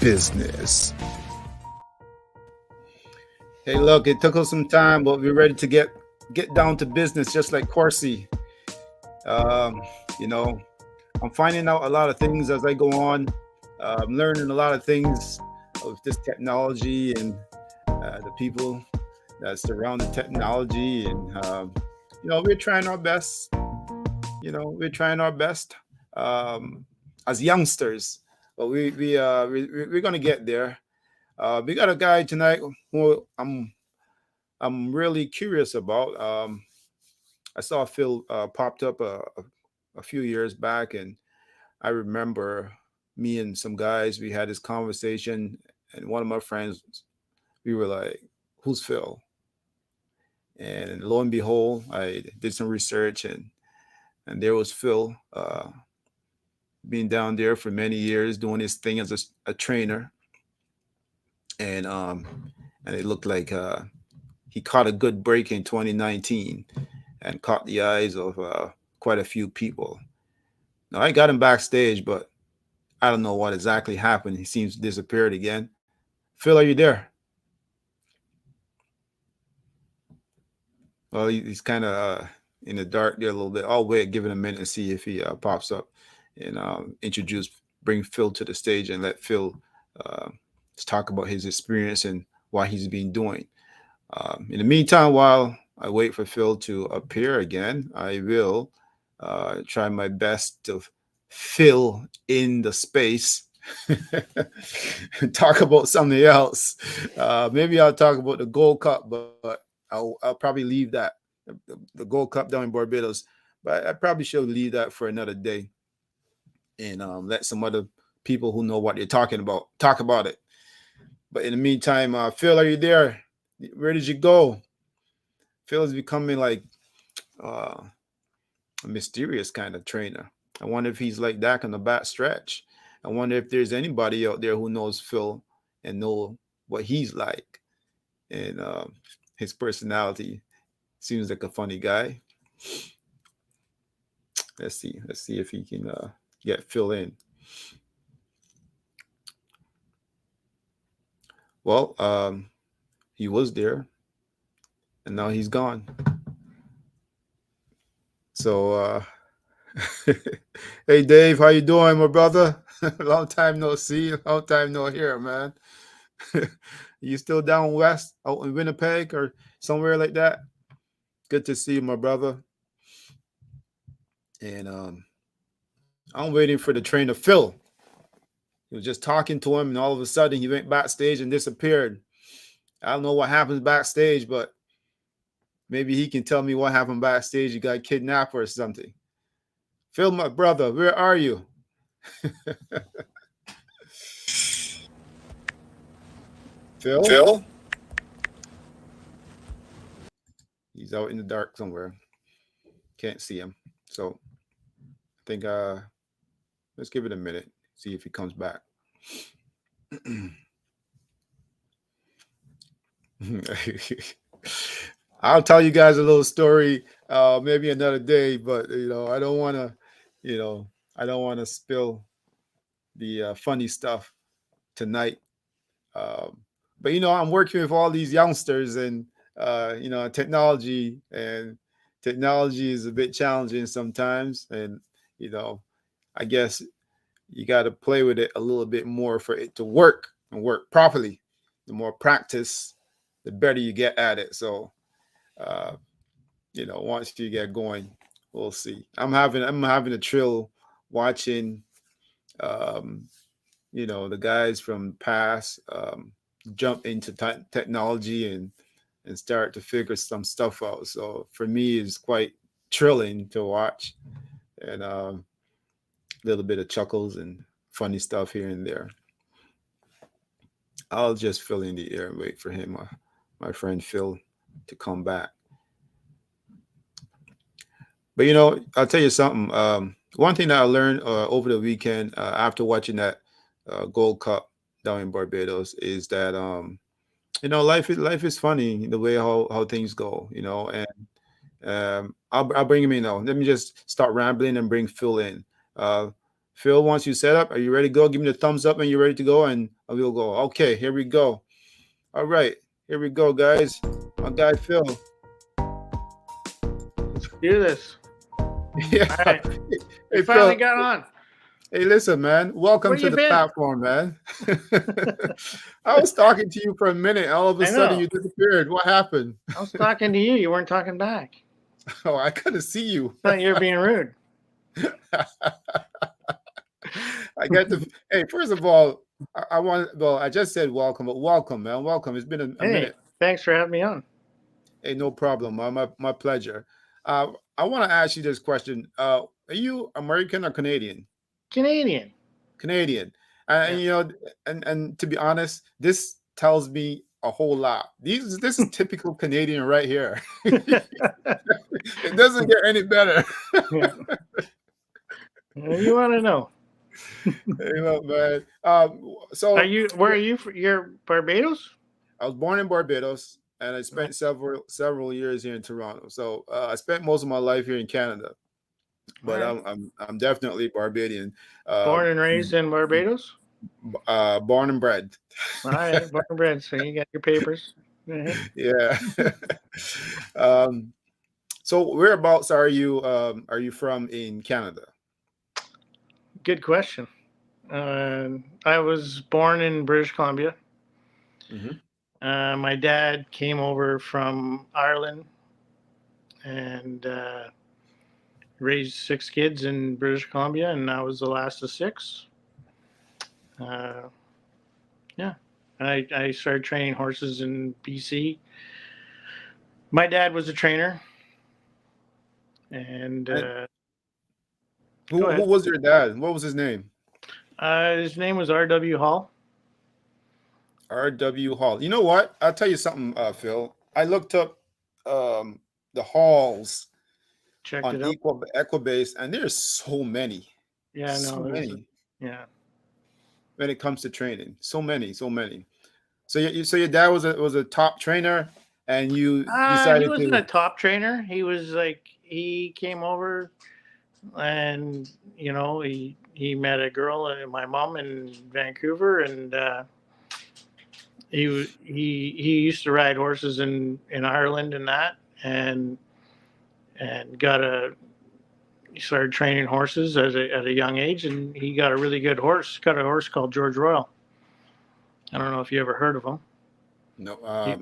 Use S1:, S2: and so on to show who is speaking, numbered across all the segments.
S1: business. Hey, look, it took us some time, but we're ready to get down to business, just like Corsi. Um, you know, I'm finding out a lot of things as I go on. I'm learning a lot of things of this technology and the people that surround the technology, and we're trying our best. We're trying our best um, as youngsters, but we're gonna get there. We got a guy tonight who I'm really curious about. I saw Phil popped up a few years back, and I remember me and some guys, we had this conversation, and one of my friends, we were like, "Who's Phil?" And lo and behold, I did some research, and there was Phil, being down there for many years, doing his thing as a trainer, and it looked like he caught a good break in 2019 and caught the eyes of quite a few people. Now I got him backstage, but I don't know what exactly happened. He seems disappeared again. Phil, are you there? Well, he's kind of in the dark there a little bit. I'll wait, give it a minute and see if he pops up, and bring Phil to the stage and let Phil uh, talk about his experience and what he's been doing. In the meantime, while I wait for Phil to appear again, I will try my best to fill in the space. Talk about something else. Maybe I'll talk about the Gold Cup, but I'll probably leave that the Gold Cup down in Barbados. But I probably should leave that for another day and let some other people who know what they're talking about talk about it. But in the meantime, Phil, are you there? Where did you go? Phil is becoming like uh, a mysterious kind of trainer. I wonder if he's like that on the back stretch. I wonder if there's anybody out there who knows Phil and know what he's like, and his personality. Seems like a funny guy. Let's see. Let's see if he can get Phil in. Well, he was there, and now he's gone. So, hey Dave, how you doing, my brother? Long time no see, long time no hear, man. You still down west, out in Winnipeg or somewhere like that? Good to see you, my brother. And I'm waiting for the trainer, Phil. He was just talking to him, and all of a sudden he went backstage and disappeared. I don't know what happens backstage, but maybe he can tell me what happened backstage. You got kidnapped or something. Phil, my brother, where are you? Phil?
S2: Phil?
S1: He's out in the dark somewhere. Can't see him. So I think let's give it a minute, see if he comes back. I'll tell you guys a little story maybe another day, but I don't want to, you know, I don't want to spill the funny stuff tonight. Um, but I'm working with all these youngsters, and technology, and technology is a bit challenging sometimes, and you know, I guess you got to play with it a little bit more for it to work and work properly. The more practice, the better you get at it. So, uh, once you get going, we'll see. I'm having a thrill watching, um, the guys from past jump into technology and start to figure some stuff out. So for me, it's quite thrilling to watch, and a little bit of chuckles and funny stuff here and there. I'll just fill in the air and wait for him, my friend Phil, to come back. But I'll tell you something. One thing that I learned over the weekend after watching that Gold Cup down in Barbados is that life is funny the way how things go. And I'll bring him in now. Let me just start rambling and bring Phil in. Uh, Phil, once you set up, are you ready to go? Give me the thumbs up and you're ready to go, and we'll go. Okay, here we go. All right, here we go, guys. My guy Phil.
S2: Let's do this.
S1: Yeah.
S2: All right.
S1: Hey,
S2: We finally
S1: Phil.
S2: got on.
S1: Hey, listen, man. Welcome
S2: Where
S1: to
S2: you
S1: the
S2: been?
S1: platform, man. I was talking to you for a minute. All of a
S2: I
S1: sudden,
S2: know.
S1: you disappeared. What happened?
S2: I was talking to you. You weren't talking back.
S1: Oh, I couldn't see you.
S2: Thought you were being rude.
S1: I get the. Hey, first of all, I want. Well, I just said welcome, but welcome, man. Welcome. It's been a
S2: Hey,
S1: minute.
S2: thanks for having me on.
S1: Hey, no problem. My pleasure. I want to ask you this question. Are you American or Canadian?
S2: Canadian.
S1: Canadian.
S2: Yeah.
S1: And and to be honest, this tells me a whole lot. This is typical Canadian right here. It doesn't get any better.
S2: Yeah. You want to know?
S1: Hey, look, man.
S2: Are
S1: So
S2: you? Where are you? You're Barbados?
S1: I was born in Barbados, and I
S2: Right.
S1: spent several years here in Toronto. So I spent most of my life here in Canada,
S2: All
S1: but
S2: right.
S1: I'm definitely Barbadian. Uh,
S2: Born and raised in Barbados.
S1: Born and bred.
S2: All right. Born and bred. So you got your papers.
S1: Yeah. um, so whereabouts are you from in Canada?
S2: Good question. I was born in British Columbia.
S1: Hmm.
S2: My dad came over from Ireland and raised 6 kids in British Columbia, and I was the last of 6. Uh, yeah, I started training horses in BC. My dad was a trainer, and
S1: And
S2: go
S1: who
S2: ahead.
S1: was your dad? What was his name?
S2: His name was R.W. Hall.
S1: R.W. Hall. You know what? I'll tell you something, Phil. I looked up um, the halls
S2: Checked
S1: on
S2: it out.
S1: Equibase, and there's
S2: Yeah,
S1: so
S2: no, there's
S1: many
S2: yeah.
S1: when it comes to training. So many, so many. So your dad was a top trainer, and you
S2: He
S1: decided
S2: wasn't a
S1: to.
S2: top trainer. He was like he came over and he met a girl, my mom in Vancouver, and he used to ride horses in Ireland and that, and got a he started training horses at a young age, and he got a really good horse. Got a horse called George Royale. I don't know if you ever heard of him.
S1: No,
S2: He,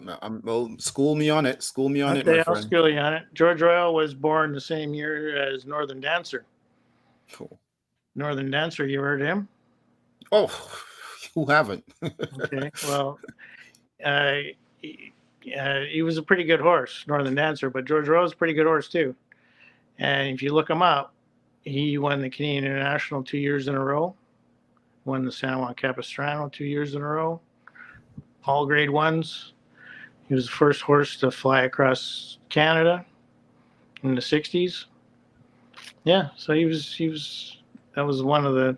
S1: well, school me on it. School me on it, my
S2: okay, I'll
S1: friend.
S2: school you on it. George Royale was born the same year as Northern Dancer.
S1: Cool.
S2: Northern Dancer, you heard of him?
S1: Oh, who haven't?
S2: Okay, well, uh, he, he was a pretty good horse, Northern Dancer, but George Royale was a pretty good horse too. And if you look him up, he won the Canadian International 2 years in a row, won the San Juan Capistrano 2 years in a row, all grade ones. He was the first horse to fly across Canada in the 60s. Yeah, so that was one of the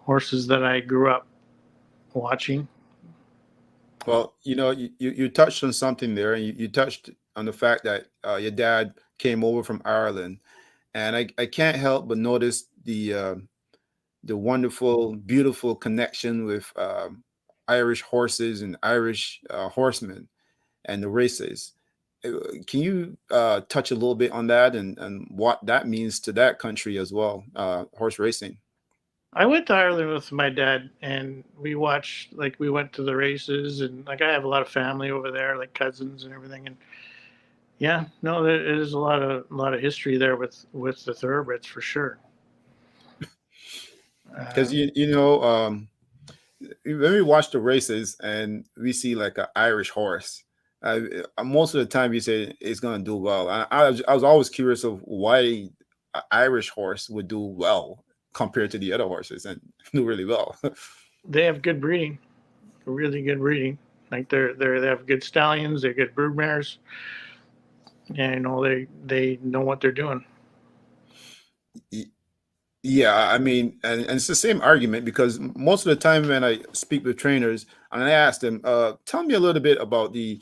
S2: horses that I grew up watching.
S1: Well, you touched on something there, and you touched on the fact that your dad came over from Ireland, and I can't help but notice the wonderful, beautiful connection with Irish horses and Irish horsemen and the races. Can you touch a little bit on that and what that means to that country as well, horse racing?
S2: I went to Ireland with my dad, and we went to the races, and like I have a lot of family over there, like cousins and everything, and yeah, no, there is a lot of history there with the thoroughbreds for sure.
S1: Because
S2: Um,
S1: when we watch the races and we see like an Irish horse, most of the time you say it's gonna do well. I was always curious of why an Irish horse would do well compared to the other horses and do really well.
S2: they have good breeding, really good breeding. Like they have good stallions, they're good brood mares, and they know what they're doing.
S1: Yeah, I mean, and it's the same argument because most of the time when I speak with trainers and I ask them, tell me a little bit about the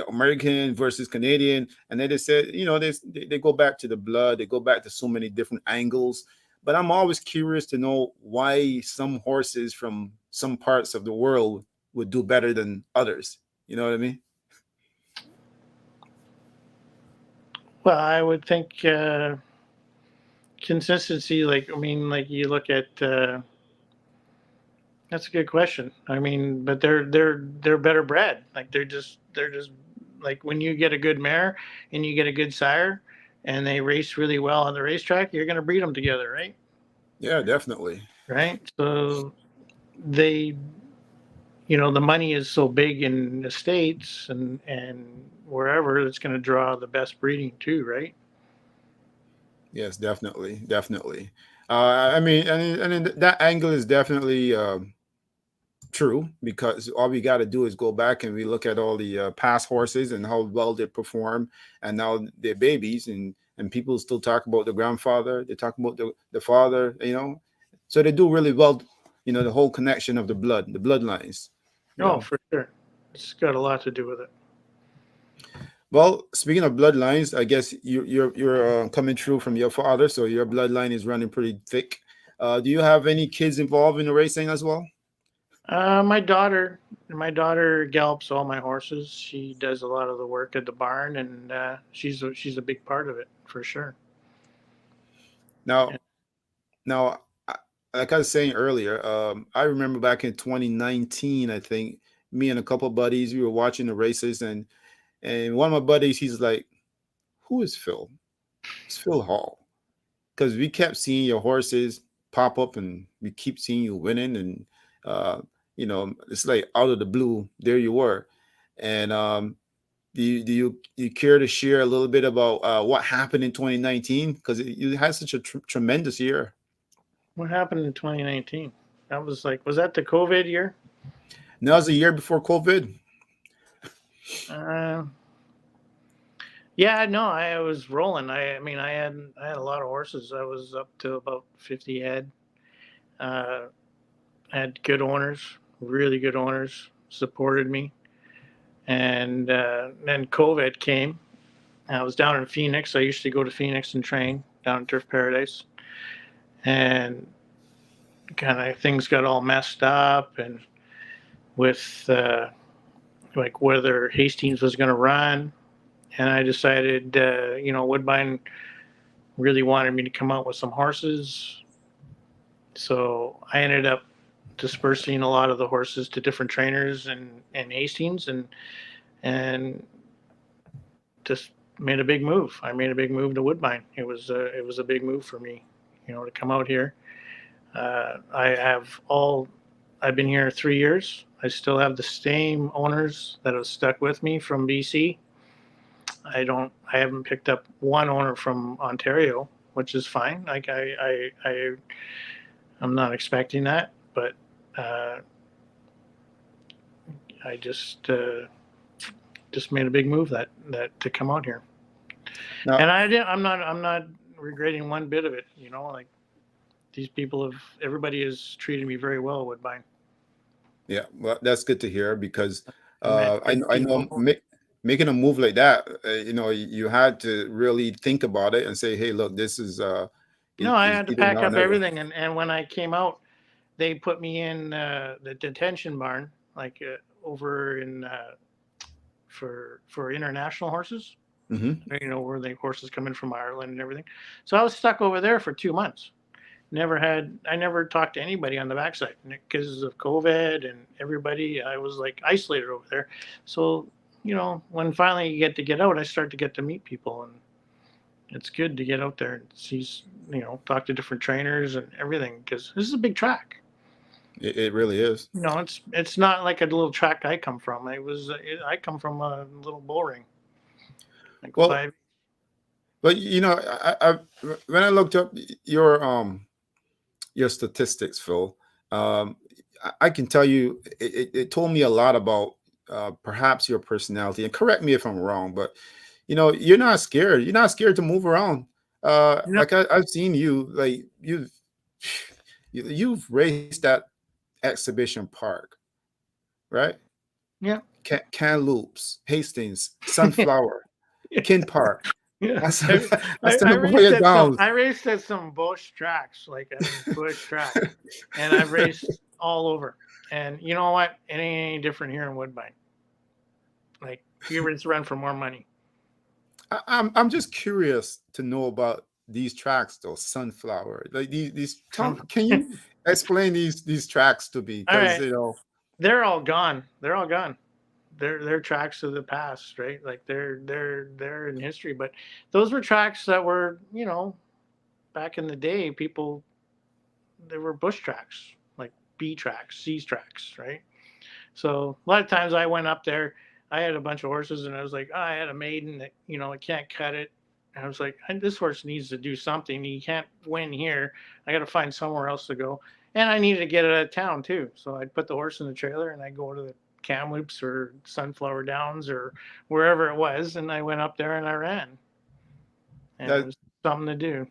S1: American versus Canadian, and then they said, they go back to the blood, they go back to so many different angles, But I'm always curious to know why some horses from some parts of the world would do better than others. You know what I mean?
S2: Well, I would think consistency. Like I mean, like you look at. That's a good question. I mean, but they're better bred. Like they're just like when you get a good mare and you get a good sire, and they race really well on the racetrack, you're going to breed them together, right?
S1: Yeah, definitely.
S2: Right. So they, the money is so big in the states and wherever it's going to draw the best breeding too, right?
S1: Yes, definitely, definitely. I mean, and that angle is definitely true, because all we got to do is go back and we look at all the past horses and how well they perform, and now they're babies, and people still talk about the grandfather. They talk about the father. So they do really well. The whole connection of the bloodlines. You
S2: Oh,
S1: know.
S2: for sure. It's got a lot to do with it.
S1: Well, speaking of bloodlines, I guess you're coming through from your father, so your bloodline is running pretty thick. Do you have any kids involved in the racing as well?
S2: My daughter gallops all my horses. She does a lot of the work at the barn, and she's a big part of it for sure.
S1: Now, now, like I was saying earlier, I remember back in 2019, I think me and a couple of buddies, we were watching the races, and one of my buddies, he's like, "Who is Phil? It's Phil Hall." Because we kept seeing your horses pop up, and we keep seeing you winning, and it's like out of the blue, there you were. And do you care to share a little bit about what happened in 2019? Because you had such a tremendous year.
S2: What happened in 2019? Was that the COVID year?
S1: And that was a year before COVID.
S2: Uh, yeah, no, I was rolling. I mean, I had a lot of horses. I was up to about 50 head. Uh, I had good owners, really good owners, supported me, and then COVID came. I was down in Phoenix. I used to go to Phoenix and train down at Turf Paradise, and kind of things got all messed up, and with like whether Hastings was going to run, and I decided, Woodbine really wanted me to come out with some horses, so I ended up dispersing a lot of the horses to different trainers and Hastings, and just made a big move. I made a big move to Woodbine. It was a big move for me, to come out here. I have all. I've been here 3 years. I still have the same owners that have stuck with me from BC. I haven't picked up one owner from Ontario, which is fine. Like I'm not expecting that, but uh, I just made a big move that to come out here,
S1: Now,
S2: and I'm not regretting one bit of it. Like these people everybody has treated me very well at Woodbine.
S1: yeah, well, that's good to hear, because
S2: I met good
S1: I know
S2: people.
S1: making a move like that, you had to really think about it and say, "Hey, look, this is
S2: No, I
S1: is
S2: had to
S1: either
S2: pack
S1: now or
S2: up
S1: never."
S2: everything, and when I came out, they put me in the detention barn, like over in for international horses.
S1: Hmm.
S2: Where the horses come in from Ireland and everything. So I was stuck over there for 2 months. I never talked to anybody on the backside because of COVID and everybody. I was like isolated over there. So when finally you get to get out, I start to get to meet people, and it's good to get out there and see, talk to different trainers and everything, because this is a big track.
S1: It really is.
S2: It's not like a little track I come from. I come from a little bull ring, like
S1: Well,
S2: five.
S1: but when I looked up your statistics, Phil, I can tell you it told me a lot about perhaps your personality. And correct me if I'm wrong, but you're not scared. You're not scared to move around.
S2: You know,
S1: Like I've seen you, like you've raced that exhibition park, right?
S2: yeah,
S1: Kamloops, Hastings, Sunflower, Kin Park.
S2: Yeah,
S1: That's
S2: I,
S1: that's
S2: I
S1: the
S2: raced
S1: boy
S2: at some.
S1: down.
S2: I raced at some bush tracks, like I mean bush tracks, and I've raced all over. And you know what? It ain't any different here in Woodbine. Like you just run for more money.
S1: I'm just curious to know about these tracks though, sunflower. Like these tell
S2: Some,
S1: can
S2: all
S1: you explain these tracks to me? Because
S2: right, they're all gone. They're all gone. They're tracks of the past, right? Like they're in history. But those were tracks that were, back in the day. People, they were bush tracks, like B tracks, C tracks, right? So a lot of times I went up there. I had a bunch of horses, and I was like, oh, I had a maiden that I can't cut it. And I was like, this horse needs to do something. He can't win here. I got to find somewhere else to go. And I needed to get it out of town too. So I'd put the horse in the trailer, and I'd go to the Kamloops or Sunflower Downs or wherever it was, and I went up there and I ran, and it
S1: that
S2: was something to do.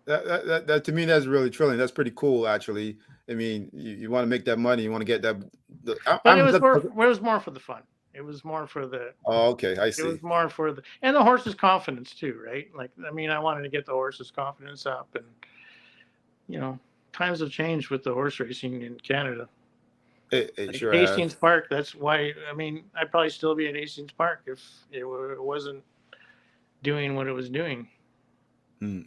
S1: that to me that's really thrilling. That's pretty cool actually. I mean, you want to make that money, you want to get that.
S2: But it was more for the fun. It was more for the
S1: oh, okay, I
S2: It was
S1: see.
S2: more for the horse's confidence too, right? Like, I mean, I wanted to get the horse's confidence up, and you know, times have changed with the horse racing in Canada.
S1: It
S2: Like
S1: sure has.
S2: Hastings Park, that's why. I mean, I'd probably still be at Hastings Park if it wasn't doing what it was doing.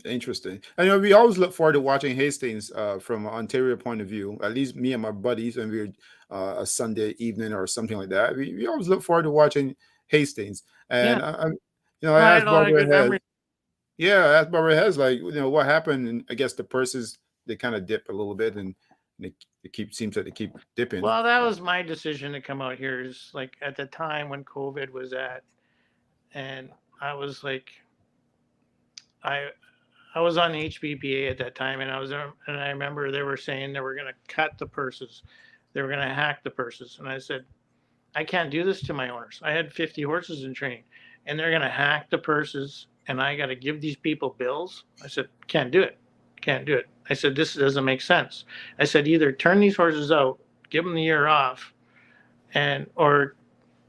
S1: Interesting. I know we always look forward to watching Hastings from an Ontario point of view. At least me and my buddies, when we're a Sunday evening or something like that, we always look forward to watching Hastings.
S2: Yeah,
S1: And I
S2: no, I had
S1: asked
S2: a lot of
S1: Barbara
S2: good
S1: Hess,
S2: memories.
S1: yeah, I asked Barbara Hess, like, what happened? And I guess the purses they kind of dip a little bit, and they keep seems like they keep dipping.
S2: Well, that was my decision to come out here. Is like at the time when COVID was and I was like, I I was on HBPA at that time, and I remember they were saying they were going to cut the purses, they were going to hack the purses, and I said, I can't do this to my owners. I had 50 horses in training, and they're going to hack the purses, and I got to give these people bills. I said, can't do it, can't do it. I said, this doesn't make sense. I said, either turn these horses out, give them the year off, or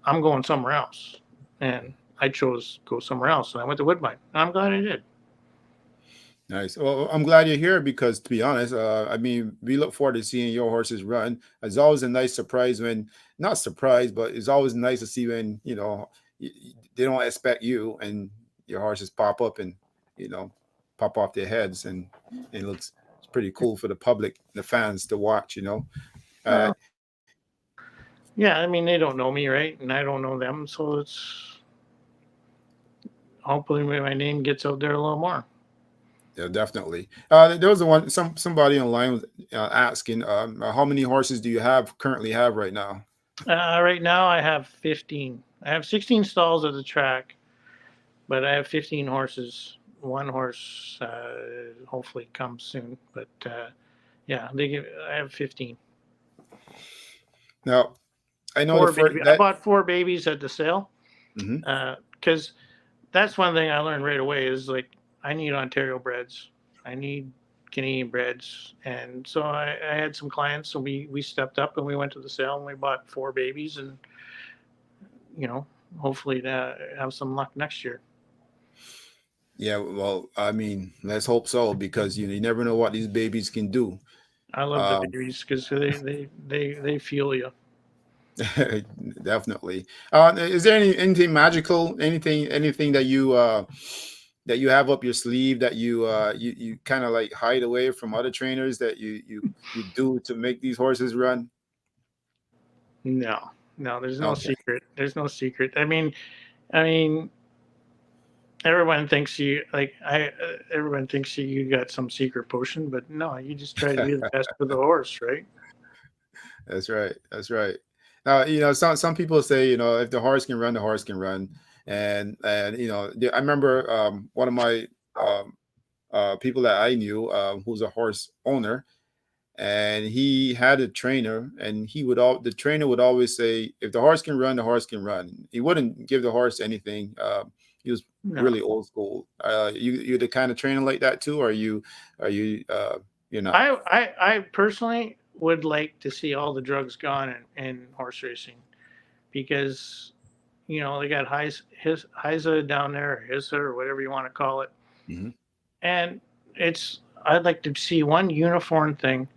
S2: I'm going somewhere else. And I chose to go somewhere else, and I went to Woodbine. And I'm glad I did.
S1: Nice. Well, I'm glad you're here because, to be honest, I mean, we look forward to seeing your horses run. It's always a nice surprise when, not surprise, but it's always nice to see when they don't expect you and your horses pop up and you know pop off their heads, and it looks it's pretty cool for the public, the fans to watch. Uh,
S2: Well, yeah, I mean, they don't know me, right? And I don't know them. So it's hopefully my name gets out there a little more.
S1: yeah, definitely. There was the one somebody online was asking, how many horses do you currently have right now?
S2: Right now, I have 15. I have 16 stalls at the track, but I have 15 horses. One horse hopefully comes soon, but yeah, I have 15.
S1: Now, I know the
S2: Four
S1: first
S2: baby. I
S1: that.
S2: bought four babies at the sale
S1: Mhm.
S2: because that's one thing I learned right away is like I need Ontario breds, I need Canadian breds, and so I had some clients, so we stepped up and we went to the sale and we bought four babies, and you know hopefully to have some luck next year.
S1: Yeah, well, I mean, let's hope so because you never know what these babies can do.
S2: I love the
S1: Um,
S2: babies because they feel you.
S1: definitely. Is there anything magical, anything that you have up your sleeve that you kind of like hide away from other trainers that you do to make these horses run?
S2: No, no, there's no
S1: Okay.
S2: secret. There's no secret. I mean, everyone thinks everyone thinks you got some secret potion, but no, you just try to be the best for the horse, right?
S1: That's right. That's right. Now, some people say, if the horse can run, the horse can run, and I remember one of my um, people that I knew who's a horse owner, and he had a trainer, and the trainer would always say, if the horse can run, the horse can run. He wouldn't give the horse anything. He was
S2: No,
S1: really old school. You're the kind of trainer like that too, or you're not?
S2: I personally would like to see all the drugs gone in horse racing because they got his Heiza down there, Hisa, or whatever you want to call it.
S1: Hmm.
S2: And I'd like to see one uniform thing,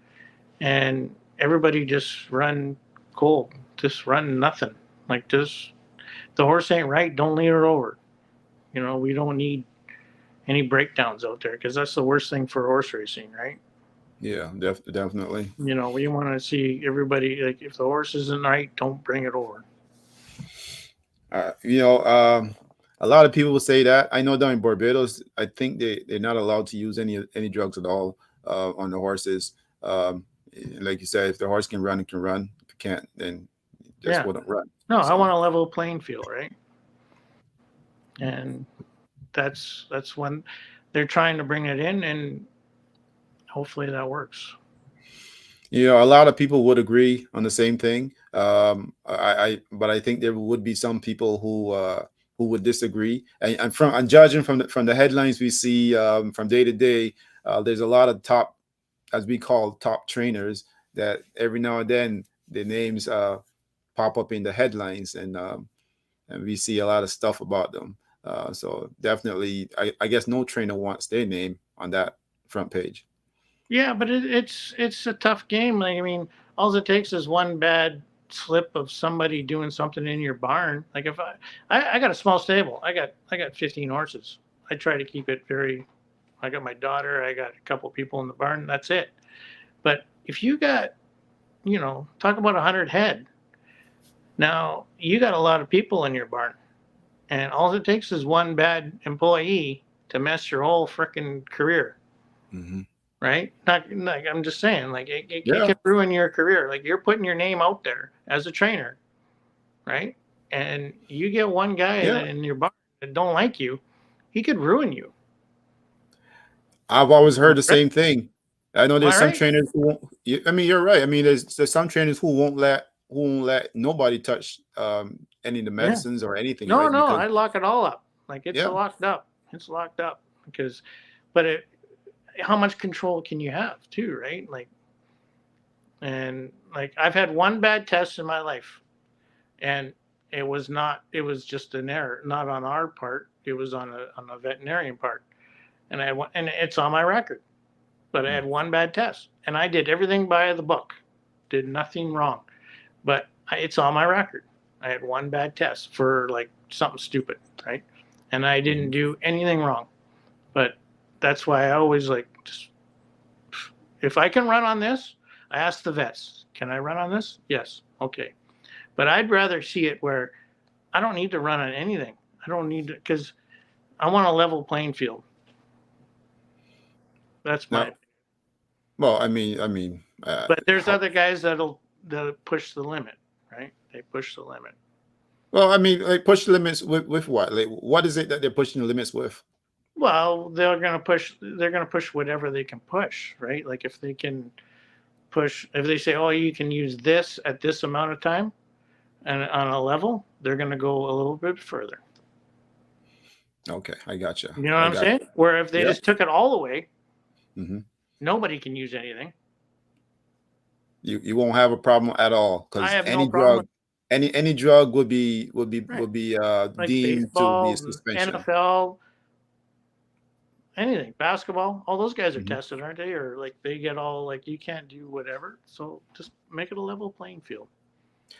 S2: and everybody just run cold, just run nothing. Like just the horse ain't right, don't lead her over. We don't need any breakdowns out there because that's the worst thing for horse racing, right?
S1: Yeah, definitely.
S2: We want to see everybody, like, if the horse isn't right, don't bring it over.
S1: Uh, you know, um, a lot of people will say that. I know down in Barbados, I think they're not allowed to use any drugs at all on the horses. Um, like you said, if the horse can run, it can run. If it can't, then it just
S2: Yeah.
S1: wouldn't run.
S2: No, I
S1: So
S2: want a level playing field, right? And that's when they're trying to bring it in, and hopefully that works.
S1: a lot of people would agree on the same thing. But I think there would be some people who would disagree. And judging from the headlines we see from day to day, there's a lot of top, as we call top trainers, that every now and then their names pop up in the headlines, and we see a lot of stuff about them. So definitely, I guess no trainer wants their name on that front page.
S2: Yeah, but it's a tough game. Like, I mean, all it takes is one bad slip of somebody doing something in your barn. Like, if I got a small stable, I got 15 horses. I try to keep it very. I got my daughter. I got a couple people in the barn. That's it. But if you got, talk about 100 head. Now you got a lot of people in your barn, and all it takes is one bad employee to mess your whole freaking career.
S1: Hmm.
S2: Right? Not like, I'm just saying, like, it
S1: Yeah,
S2: can ruin your career. Like, you're putting your name out there as a trainer, right? And you get one guy
S1: yeah.
S2: that in your barn that don't like you, he could ruin you.
S1: I've always
S2: Am
S1: heard the
S2: I right?
S1: same thing. I know
S2: Am I
S1: there's some
S2: right?
S1: trainers who won't. I mean, you're right. I mean, there's some trainers who won't let nobody touch any of the
S2: Yeah.
S1: medicines or anything,
S2: No,
S1: right?
S2: no,
S1: Because
S2: I lock it all up. Like, it's
S1: yeah,
S2: locked up. It's locked up because, but how much control can you have too, right? Like, and like, I've had one bad test in my life, and it was just an error, not on our part. It was on a veterinarian part, and it's on my record. But I
S1: mm,
S2: had one bad test, and I did everything by the book, did nothing wrong. But it's on my record. I had one bad test for like something stupid, right? And I didn't
S1: mhm.
S2: do anything wrong. But that's why I always like, just, if I can run on this, I ask the vets, can I run on this? Yes. Okay. But I'd rather see it where I don't need to run on anything. I don't need to, because I want a level playing field. That's my.
S1: Now, well,
S2: But there's other guys that'll push the limit, right? They push the limit.
S1: like push the limits with what? Like, what is it that they're pushing the limits with?
S2: Well, they're gonna push. They're gonna push whatever they can push, right? Like, if they can push, if they say, "Oh, you can use this at this amount of time," and on a level, they're gonna go a little bit further.
S1: Okay, I gotcha.
S2: You know what
S1: I
S2: I'm
S1: got
S2: saying? Where if they
S1: you.
S2: just took it all away,
S1: Yeah. Hmm.
S2: nobody can use anything.
S1: You won't have a problem at all
S2: I
S1: because
S2: have no problem with,
S1: any drug would be
S2: right, like
S1: deemed to be a
S2: baseball,
S1: suspension.
S2: NFL, anything, basketball. All those guys are
S1: Mhm.
S2: tested, aren't they? Or like they get all like, you can't do whatever. So just make it a level playing field.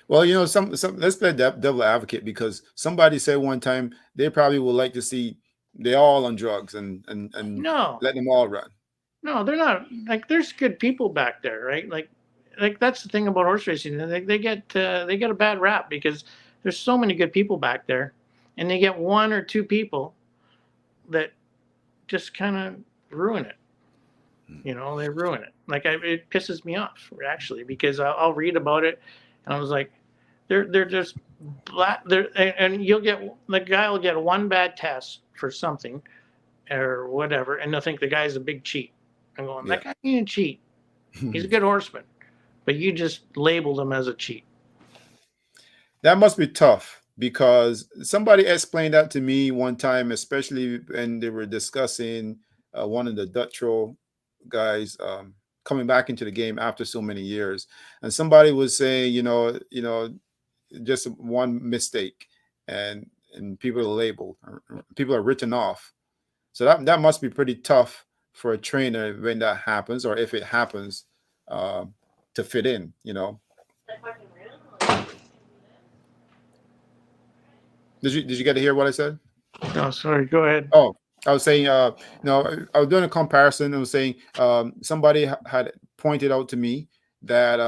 S1: Well, some let's play devil advocate because somebody said one time they probably would like to see they all on drugs and
S2: No,
S1: let them all run.
S2: no, they're not. Like, there's good people back there, right? Like that's the thing about horse racing. They get a bad rap because there's so many good people back there, and they get one or two people that just kind of ruin it. They ruin it. Like, it pisses me off actually, because I'll read about it, and I was like, they're just black. And you'll get, the guy will get one bad test for something or whatever, and they'll think the guy's a big cheat. I'm going,
S1: Yeah.
S2: that guy ain't a cheat. He's a good horseman, but you just labeled him as a cheat.
S1: That must be tough because somebody explained that to me one time, especially when they were discussing one of the Dutro guys coming back into the game after so many years, and somebody was saying, just one mistake, and people are labeled, people are written off. So that must be pretty tough for a trainer when that happens, or if it happens, uh, to fit in. Did you get to hear what I said?
S2: No, sorry. Go ahead.
S1: Oh, I was saying, no, I was doing a comparison. I was saying, somebody had pointed out to me that,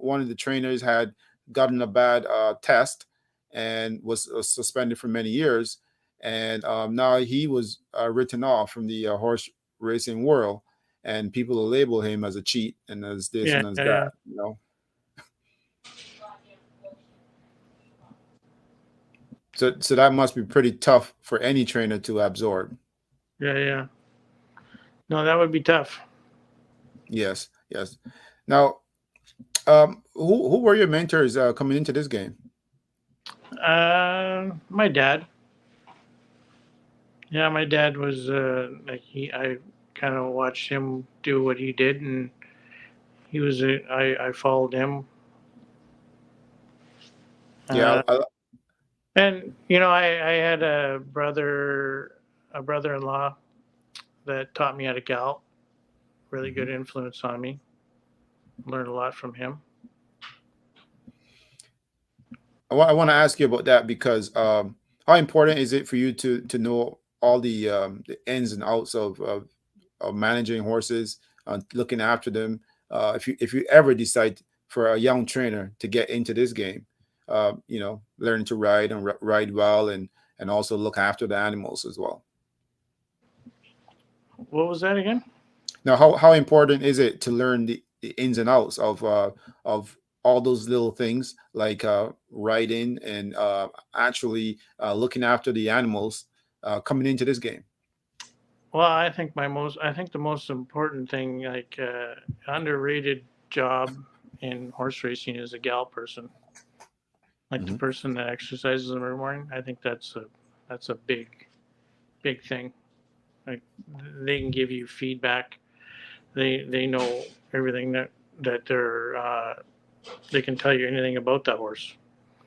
S1: one of the trainers had gotten a bad test and was suspended for many years, and now he was written off from the horse racing world, and people will label him as a cheat and as this
S2: Yeah,
S1: and as
S2: yeah, yeah,
S1: that. So that must be pretty tough for any trainer to absorb.
S2: yeah, yeah. No, that would be tough.
S1: Yes, yes. Now, who were your mentors coming into this game?
S2: My dad. Yeah, my dad was like I kind of watched him do what he did, and I followed him.
S1: Yeah,
S2: Uh, and I had a brother-in-law that taught me how to gallop. Really good
S1: mhm.
S2: influence on me. Learned a lot from him.
S1: I want to ask you about that because, how important is it for you to know all the ins and outs of managing horses, looking after them? If you ever decide for a young trainer to get into this game, learn to ride and ride well, and also look after the animals as well.
S2: What was that again?
S1: Now, how important is it to learn the ins and outs of all those little things like riding and actually looking after the animals coming into this game?
S2: Well, I think the most important thing, like underrated job in horse racing, is a gal person, like the
S1: Hmm.
S2: person that exercises every morning. I think that's a big thing. Like they can give you feedback. They know everything that they can tell you anything about that horse.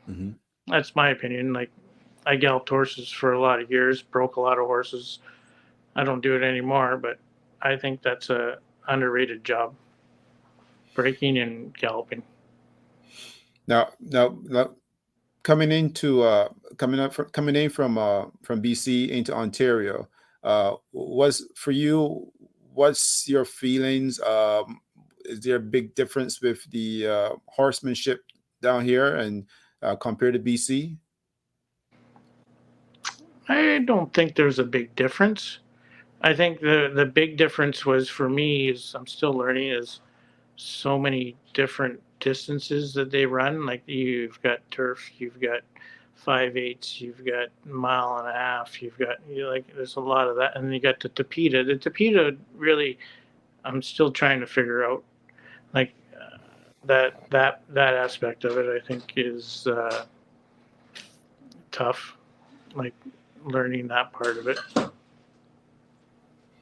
S1: Hmm.
S2: That's my opinion. Like I galloped horses for a lot of years, broke a lot of horses. I don't do it anymore, but I think that's a underrated job, breaking and galloping.
S1: Now, coming in from BC into Ontario, was for you. What's your feelings? Is there a big difference with the horsemanship down here and compared to BC?
S2: I don't think there's a big difference. I think the big difference was for me is I'm still learning is so many different distances that they run. Like you've got turf, you've got 5/8, you've got mile and a half, you've got like there's a lot of that, and then you got the Tapeta. The Tapeta really I'm still trying to figure out like that aspect of it. I think is tough, like learning that part of it.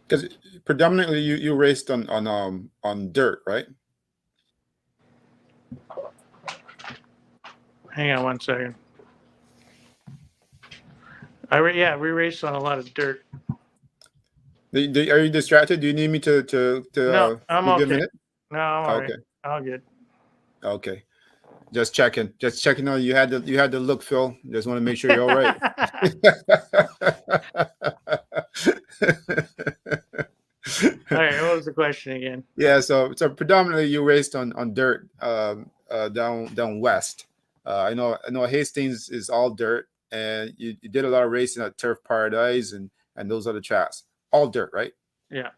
S1: Because predominantly you raced on dirt, right?
S2: Hang on one second. Yeah, we raced on a lot of dirt.
S1: Are you distracted? Do you need me to
S2: No, I'm
S1: give you a
S2: okay.
S1: minute?
S2: No, I'm all right.
S1: Okay,
S2: I'll get.
S1: okay. Just checking. Just checking on you had the look, Phil. Just want to make sure you're all right.
S2: All right, what was the question again?
S1: Yeah, so predominantly you raced on dirt, down west. I know Hastings is all dirt, and you did a lot of racing at Turf Paradise and those other tracks. All dirt, right?
S2: Yeah,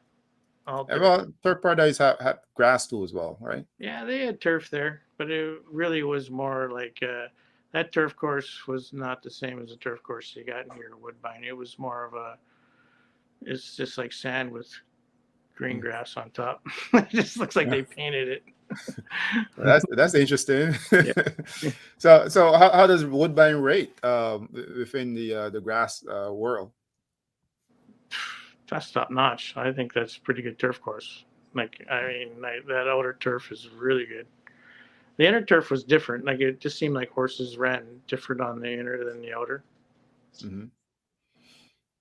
S2: all
S1: And
S2: dirt.
S1: well, Turf Paradise had grass too as well, right?
S2: Yeah, they had turf there, but it really was more like that turf course was not the same as the turf course you got here at Woodbine. It was more of a, it's just like sand with green
S1: Mm.
S2: grass on top. It just looks like
S1: Yeah.
S2: they painted it.
S1: That's interesting.
S2: Yeah,
S1: So how does Woodbine rate within the grass world?
S2: that's top notch. I think that's a pretty good turf course. Like, I mean, that outer turf is really good. The inner turf was different. Like it just seemed like horses ran different on the inner than the outer.
S1: Hmm.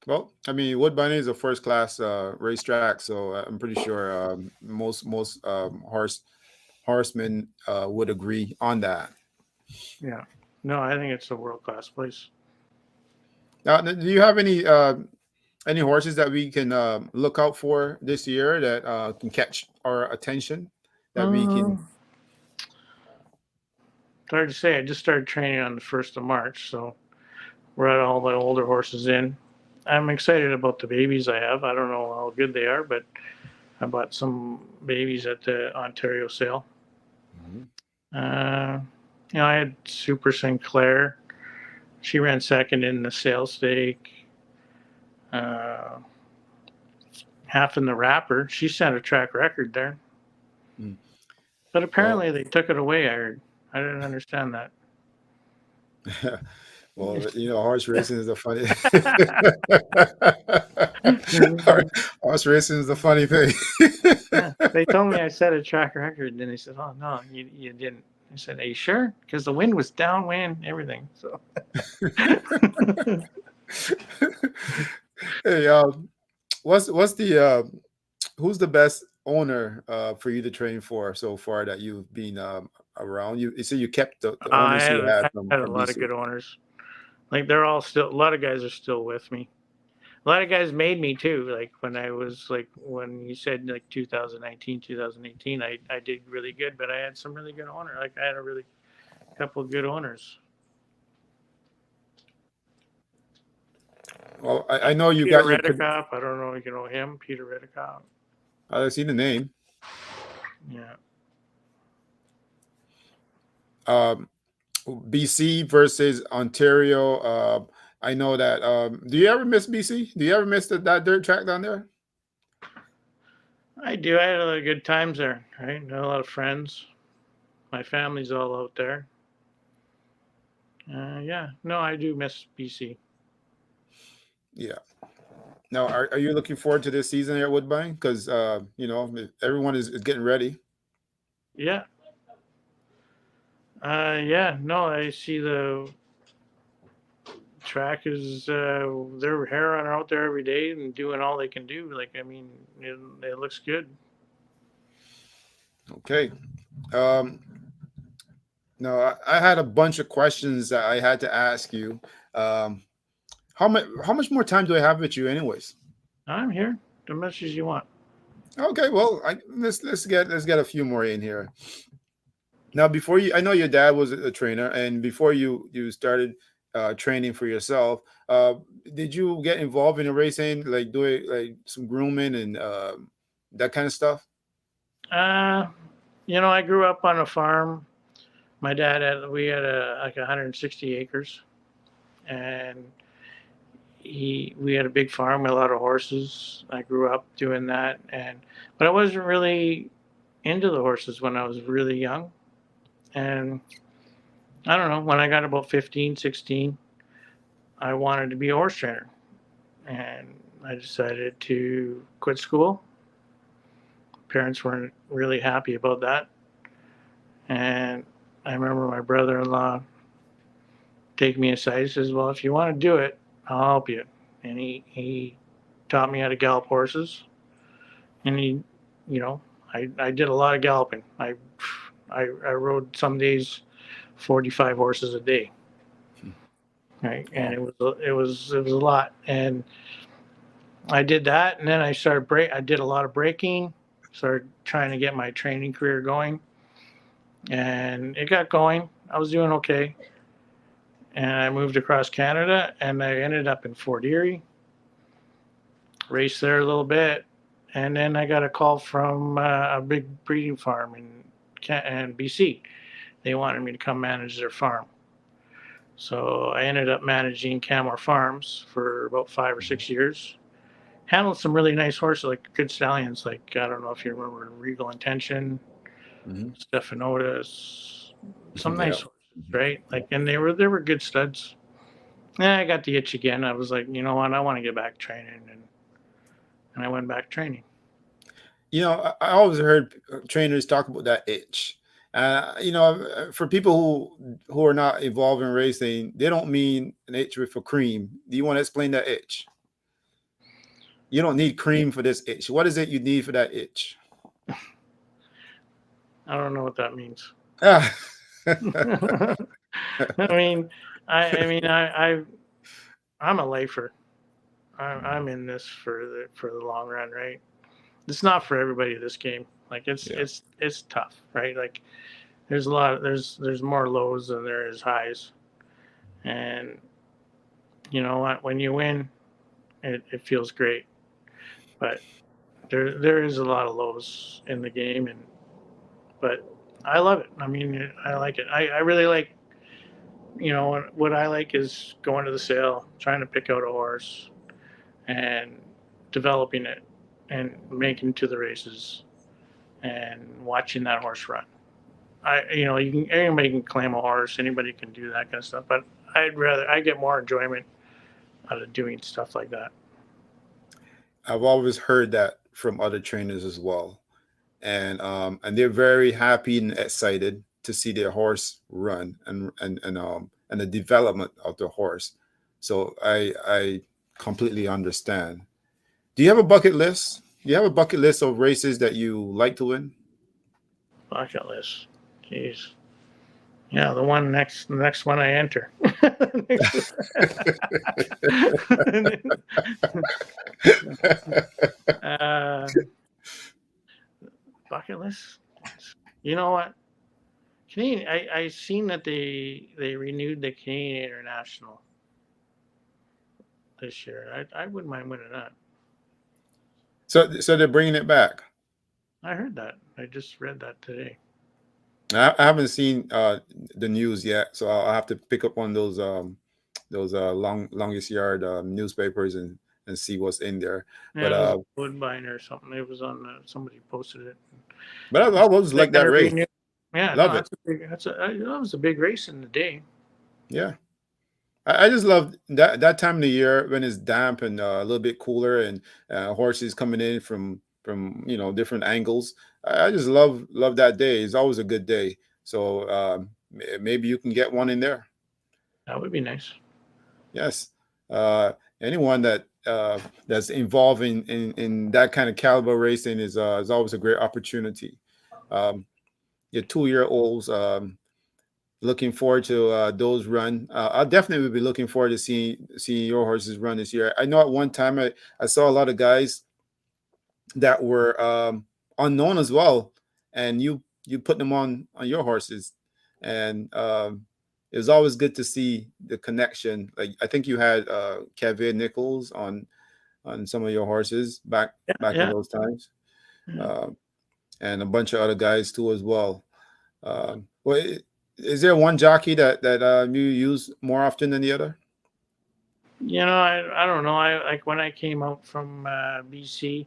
S1: Well, I mean, Woodbine is a first class racetrack, so I'm pretty sure most horsemen would agree on that.
S2: Yeah. No, I think it's a world class place.
S1: Now, do you have any horses that we can look out for this year that can catch our attention that we can?
S2: It's hard to say. I just started training on the 1st of March, so we're at all the older horses in. I'm excited about the babies I have. I don't know how good they are, but I bought some babies at the Ontario sale.
S1: Mhm.
S2: Uh, I had Super Sinclair. She ran second in the sale stake. Uh, Half in the wrapper. She set a track record there.
S1: Mm.
S2: But
S1: Well,
S2: apparently they took it away, I heard. I didn't understand that.
S1: well, horse racing is a funny. Horse racing is a funny thing.
S2: Yeah, they told me I set a track record, and then they said, "Oh no, you didn't." I said, "Are you sure?" Because the wind was downwind, everything. So,
S1: Hey, what's the who's the best owner for you to train for so far that you've been around? You said you kept the owners you had
S2: I had a
S1: from
S2: lot of
S1: BC.
S2: good owners. Like they're all still. A lot of guys are still with me. A lot of guys made me too. Like when I was like when you said like 2019, 2018, I did really good, but I had some really good owners. Like I had a really couple of good owners.
S1: Well, I know you
S2: Peter
S1: got
S2: Redekop. I don't know if you know him. Peter Redekop.
S1: I see the name.
S2: Yeah.
S1: Um, BC versus Ontario. I know that. Do you ever miss BC? Do you ever miss that dirt track down there?
S2: I do. I had a lot of good times there, right? Had a lot of friends. My family's all out there. Yeah. No, I do miss BC.
S1: Yeah. Now, are you looking forward to this season here at Woodbine? Because everyone is getting ready.
S2: Yeah. Yeah. No, I see the track is their hair on out there every day and doing all they can do. Like, I mean, it looks good.
S1: Okay. Um, no, I had a bunch of questions that I had to ask you. Um, how much more time do I have with you, anyways?
S2: I'm here. As much as you want.
S1: Okay, well, let's get a few more in here. Now, before you, I know your dad was a trainer, and before you started training for yourself, did you get involved in the racing, like doing like some grooming and that kind of stuff?
S2: Uh, I grew up on a farm. My dad we had like 160 acres, and we had a big farm with a lot of horses. I grew up doing that, but I wasn't really into the horses when I was really young. And I don't know, when I got about 15, 16, I wanted to be a horse trainer, and I decided to quit school. Parents weren't really happy about that, and I remember my brother-in-law taking me aside. He says, "Well, if you want to do it, I'll help you." And he taught me how to gallop horses, and you know, I did a lot of galloping. I rode some days 45 horses a day, right? And
S1: Oh,
S2: it was a lot. And I did that, and then I started break. I did a lot of breaking. Started trying to get my training career going, and it got going. I was doing okay, and I moved across Canada, and I ended up in Fort Erie. Raced there a little bit, and then I got a call from a big breeding farm in BC. They wanted me to come manage their farm. So I ended up managing Canmore Farms for about 5 or 6 years. Handled some really nice horses, like good stallions. Like I don't know if you remember Regal Intention,
S1: hmm.
S2: Stephanotis, some
S1: Yeah.
S2: nice horses, right? Like, and they were good studs. Then I got the itch again. I was like, you know what? I want to get back training, and I went back training.
S1: I always heard trainers talk about that itch, For people who are not involved in racing, they don't mean an itch with a cream. Do you want to explain that itch? You don't need cream for this itch. What is it you need for that itch?
S2: I don't know what that means.
S1: Ah.
S2: I mean, I'm a lifer. I'm in this for the long run, right? It's not for everybody. This game, like
S1: Yeah.
S2: it's tough, right? Like there's a lot. There's more lows than there is highs, and you know what? When you win, it feels great, but there is a lot of lows in the game, and but I love it. I mean, I like it. I really like. You know what I like is going to the sale, trying to pick out a horse, and developing it, and making to the races, and watching that horse run. Anybody can claim a horse, anybody can do that kind of stuff, but I get more enjoyment out of doing stuff like that.
S1: I've always heard that from other trainers as well, and they're very happy and excited to see their horse run and the development of the horse. So I completely understand. Do you have a bucket list? Do you have a bucket list of races that you like to win?
S2: Bucket list, jeez. Yeah, the next one I enter. uh, Bucket list. You know what? Canadian. I seen that they renewed the Canadian International this year. I wouldn't mind winning that.
S1: So they're bringing it back.
S2: I heard that. I just read that today.
S1: I haven't seen the news yet, so I'll have to pick up on those longest yard newspapers and see what's in there.
S2: Yeah,
S1: But
S2: it was Woodbine or something. It was on somebody posted it.
S1: I always
S2: They're
S1: like that
S2: gonna
S1: race.
S2: renew. Yeah, no,
S1: Love it.
S2: that was a big race in the day.
S1: Yeah. I just love that time of the year when it's damp and a little bit cooler and horses coming in from different angles. I just love that day. It's always a good day. So maybe you can get one in there.
S2: That would be nice.
S1: Yes. Anyone that's involved in that kind of caliber racing is always a great opportunity. Um, your 2 year olds. Looking forward to those run. I definitely will be looking forward to seeing your horses run this year. I know at one time I saw a lot of guys that were unknown as well, and you put them on your horses, and it was always good to see the connection. Like I think you had Kevin Nichols on some of your horses
S2: Yeah,
S1: back in
S2: yeah.
S1: those times,
S2: Yeah.
S1: uh, and a bunch of other guys too as well. Well, is there one jockey that you use more often than the other?
S2: I don't know. I like when I came out from BC,